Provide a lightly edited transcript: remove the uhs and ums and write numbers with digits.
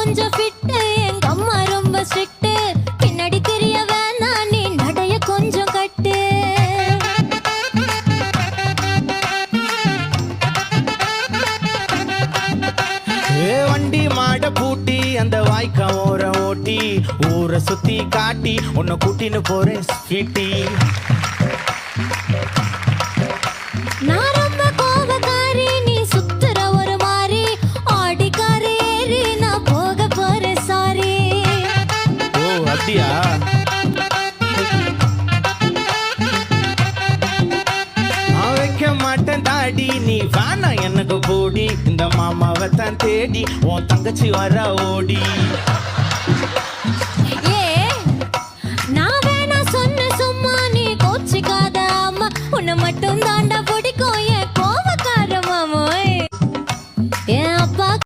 கொஞ்சம் ஃபிட்டு எங்க அம்மா ரொம்ப ஸ்ட்ரிக்ட் பின்னாடி தெரிய வேணா நீ நடைய கொஞ்சம் கட்டு வண்டி மாட பூட்டி அந்த வாய்க்கா ஓர ஓட்டி ஊரை சுத்தி காட்டி உன்னை கூட்டின்னு போறேன் ஸ்வீட்டி நான் ரொம்ப கோபக்காரி நீ சுத்துற ஒரு மாதிரி ஆடிக்காரி ஏறி நான் போக போறேன் சாரி ஓ அப்படியா நான் வைக்க மாட்டேன் தாடி நீ வேணா எனக்கு போடி இந்த மாமாவை தான் தேடி உன் தங்கச்சி வர ஓடி